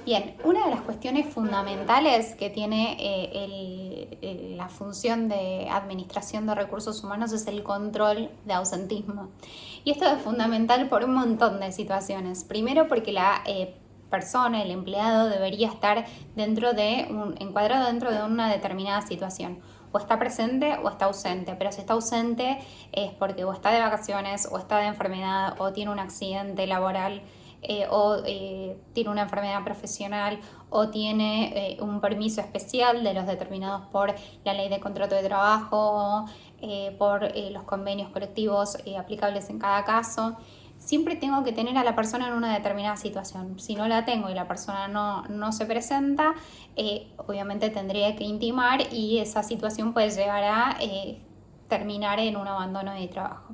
Bien, una de las cuestiones fundamentales que tiene la función de administración de recursos humanos es el control de ausentismo. Y esto es fundamental por un montón de situaciones. Primero porque la persona, el empleado, debería estar encuadrado dentro de una determinada situación. O está presente o está ausente, pero si está ausente es porque o está de vacaciones, o está de enfermedad, o tiene un accidente laboral, tiene una enfermedad profesional, o tiene un permiso especial de los determinados por la ley de contrato de trabajo, o por los convenios colectivos aplicables en cada caso. Siempre tengo que tener a la persona en una determinada situación. Si no la tengo y la persona no se presenta, obviamente tendría que intimar, y esa situación puede llegar a terminar en un abandono de trabajo.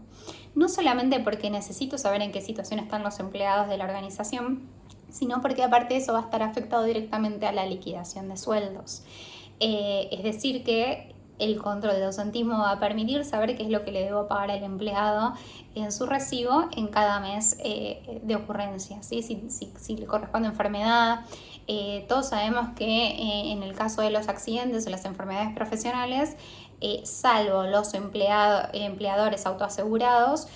No solamente porque necesito saber en qué situación están los empleados de la organización, sino porque aparte de eso va a estar afectado directamente a la liquidación de sueldos. Es decir, que el control de ausentismo va a permitir saber qué es lo que le debo pagar al empleado en su recibo en cada mes de ocurrencia, ¿sí? Si le corresponde enfermedad. Todos sabemos que en el caso de los accidentes o las enfermedades profesionales, salvo los empleadores autoasegurados,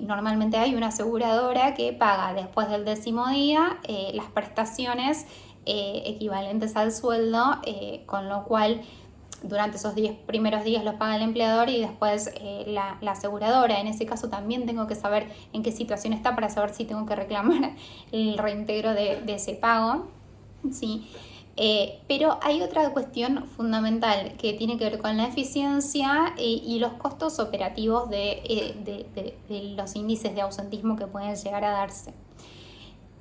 normalmente hay una aseguradora que paga después del 10.º día las prestaciones equivalentes al sueldo, con lo cual durante esos 10 primeros días los paga el empleador y después la aseguradora. En ese caso también tengo que saber en qué situación está para saber si tengo que reclamar el reintegro de ese pago. Sí. Pero hay otra cuestión fundamental que tiene que ver con la eficiencia y los costos operativos de los índices de ausentismo que pueden llegar a darse.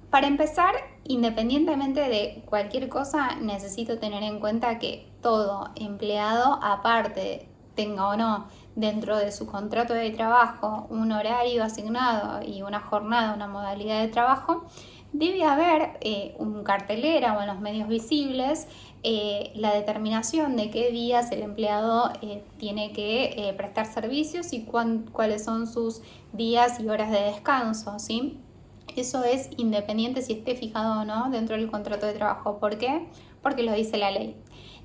Para empezar, independientemente de cualquier cosa, necesito tener en cuenta que todo empleado, aparte tenga o no dentro de su contrato de trabajo un horario asignado y una jornada, una modalidad de trabajo, debe haber un cartelera o en los medios visibles la determinación de qué días el empleado tiene que prestar servicios y cuáles son sus días y horas de descanso, ¿sí? Eso es independiente si esté fijado o no dentro del contrato de trabajo. ¿Por qué? Porque lo dice la ley.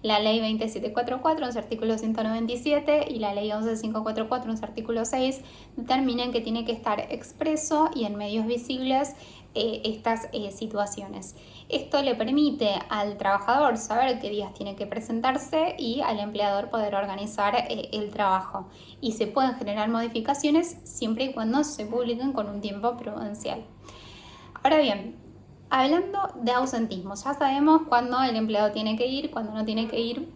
La ley 20744 en su artículo 197 y la ley 11544 en su artículo 6 determinan que tiene que estar expreso y en medios visibles estas situaciones. Esto le permite al trabajador saber qué días tiene que presentarse y al empleador poder organizar el trabajo. Y se pueden generar modificaciones siempre y cuando se publiquen con un tiempo prudencial. Ahora bien, hablando de ausentismo, ya sabemos cuándo el empleado tiene que ir, cuándo no tiene que ir.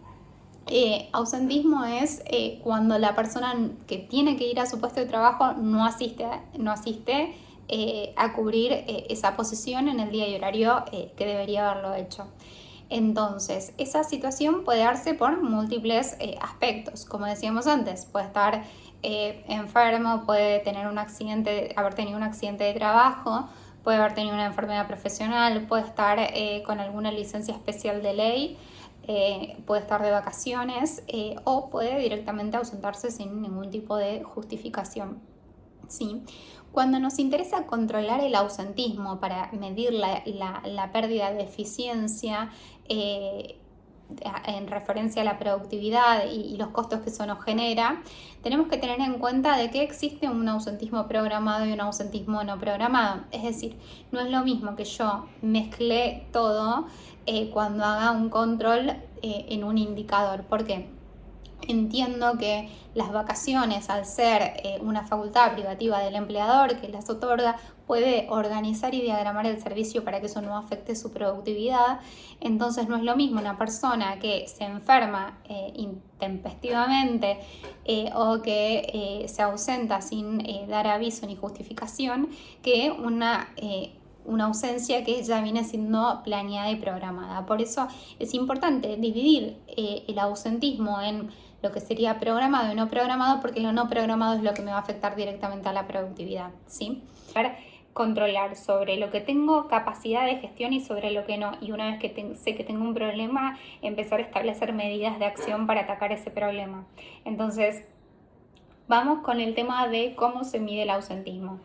Ausentismo es cuando la persona que tiene que ir a su puesto de trabajo no asiste a cubrir esa posición en el día y horario que debería haberlo hecho. Entonces, esa situación puede darse por múltiples aspectos. Como decíamos antes, puede estar enfermo, puede tener haber tenido un accidente de trabajo, puede haber tenido una enfermedad profesional, puede estar con alguna licencia especial de ley, puede estar de vacaciones o puede directamente ausentarse sin ningún tipo de justificación. ¿Sí? Cuando nos interesa controlar el ausentismo para medir la pérdida de eficiencia en referencia a la productividad y los costos que eso nos genera, tenemos que tener en cuenta de que existe un ausentismo programado y un ausentismo no programado. Es decir, no es lo mismo que yo mezcle todo cuando haga un control en un indicador. ¿Por qué? Entiendo que las vacaciones, al ser una facultad privativa del empleador que las otorga, puede organizar y diagramar el servicio para que eso no afecte su productividad. Entonces no es lo mismo una persona que se enferma intempestivamente o que se ausenta sin dar aviso ni justificación, que una ausencia que ya viene siendo planeada y programada. Por eso es importante dividir el ausentismo en lo que sería programado y no programado, porque lo no programado es lo que me va a afectar directamente a la productividad, ¿sí? Controlar sobre lo que tengo capacidad de gestión y sobre lo que no. Y una vez que sé que tengo un problema, empezar a establecer medidas de acción para atacar ese problema. Entonces, vamos con el tema de cómo se mide el ausentismo.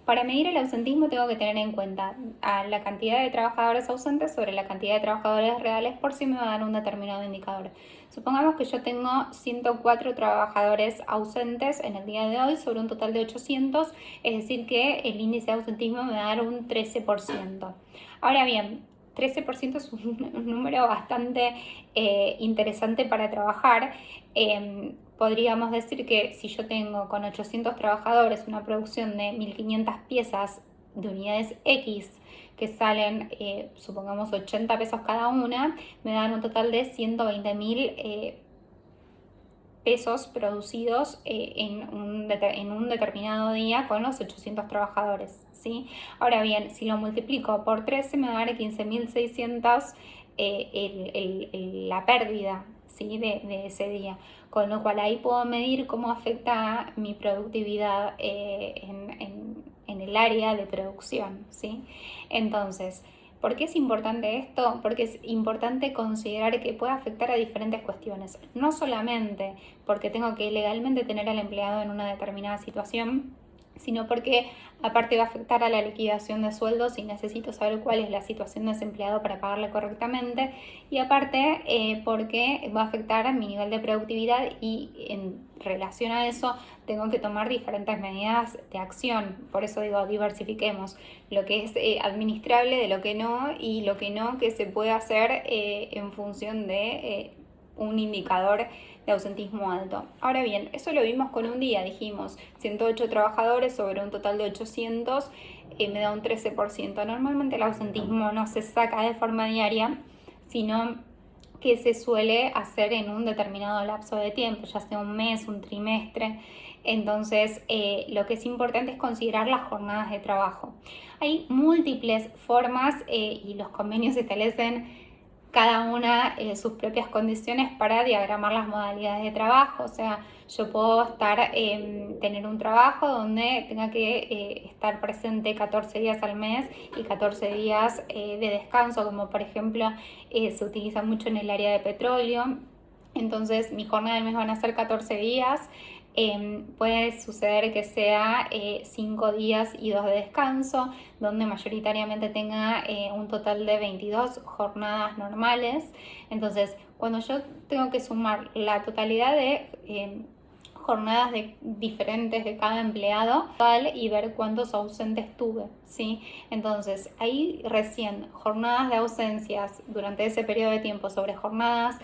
Para medir el ausentismo tengo que tener en cuenta a la cantidad de trabajadores ausentes sobre la cantidad de trabajadores reales por si me va a dar un determinado indicador. Supongamos que yo tengo 104 trabajadores ausentes en el día de hoy sobre un total de 800, es decir que el índice de ausentismo me va a dar un 13%. Ahora bien, 13% es un número bastante interesante para trabajar. Podríamos decir que si yo tengo con 800 trabajadores una producción de 1500 piezas de unidades X que salen, supongamos 80 pesos cada una, me dan un total de 120.000 pesos producidos en un determinado día con los 800 trabajadores, ¿sí? Ahora bien, si lo multiplico por 13 me va a dar 15.600 la pérdida, ¿sí? de ese día, con lo cual ahí puedo medir cómo afecta mi productividad en el área de producción, ¿sí? Entonces, ¿por qué es importante esto? Porque es importante considerar que puede afectar a diferentes cuestiones. No solamente porque tengo que legalmente tener al empleado en una determinada situación, sino porque aparte va a afectar a la liquidación de sueldos y necesito saber cuál es la situación de ese empleado para pagarle correctamente, y aparte porque va a afectar a mi nivel de productividad y en relación a eso tengo que tomar diferentes medidas de acción. Por eso digo, diversifiquemos lo que es administrable de lo que no, y lo que no que se puede hacer en función de un indicador de ausentismo alto. Ahora bien, eso lo vimos con un día, dijimos 108 trabajadores sobre un total de 800, me da un 13%. Normalmente el ausentismo no se saca de forma diaria, sino que se suele hacer en un determinado lapso de tiempo, ya sea un mes, un trimestre. Entonces, lo que es importante es considerar las jornadas de trabajo. Hay múltiples formas y los convenios establecen cada una sus propias condiciones para diagramar las modalidades de trabajo. O sea, yo puedo tener un trabajo donde tenga que estar presente 14 días al mes y 14 días de descanso, como por ejemplo se utiliza mucho en el área de petróleo. Entonces mi jornada del mes van a ser 14 días. Puede suceder que sea 5 días y 2 de descanso, donde mayoritariamente tenga un total de 22 jornadas normales. Entonces, cuando yo tengo que sumar la totalidad de jornadas diferentes de cada empleado y ver cuántos ausentes tuve, ¿sí? Entonces, ahí recién jornadas de ausencias durante ese periodo de tiempo sobre jornadas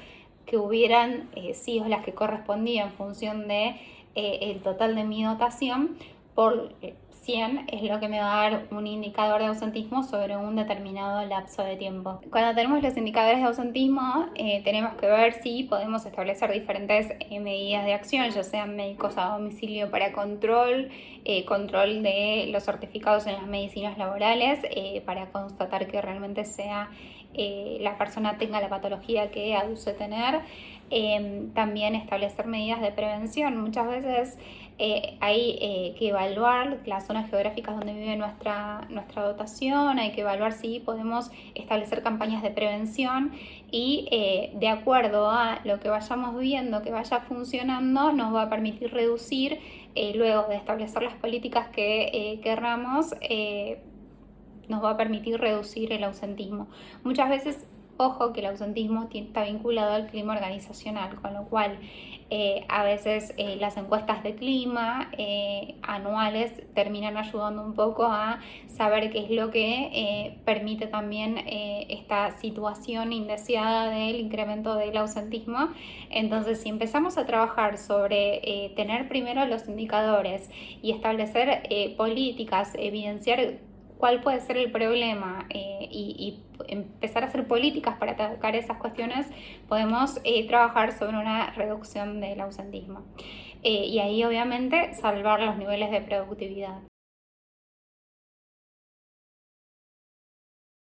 que hubieran sí o las que correspondían en función de el total de mi dotación por 100 es lo que me va a dar un indicador de ausentismo sobre un determinado lapso de tiempo. Cuando tenemos los indicadores de ausentismo, tenemos que ver si podemos establecer diferentes medidas de acción, ya sean médicos a domicilio para control de los certificados en las medicinas laborales, para constatar que realmente la persona tenga la patología que aduce tener. También establecer medidas de prevención. Muchas veces hay que evaluar las zonas geográficas donde vive nuestra dotación, hay que evaluar si podemos establecer campañas de prevención y de acuerdo a lo que vayamos viendo que vaya funcionando nos va a permitir reducir, luego de establecer las políticas que querramos, nos va a permitir reducir el ausentismo. Muchas veces, ojo, que el ausentismo está vinculado al clima organizacional, con lo cual a veces las encuestas de clima anuales terminan ayudando un poco a saber qué es lo que permite también esta situación indeseada del incremento del ausentismo. Entonces, si empezamos a trabajar sobre tener primero los indicadores y establecer políticas, evidenciar cuál puede ser el problema y empezar a hacer políticas para atacar esas cuestiones, podemos trabajar sobre una reducción del ausentismo. Y ahí obviamente salvar los niveles de productividad.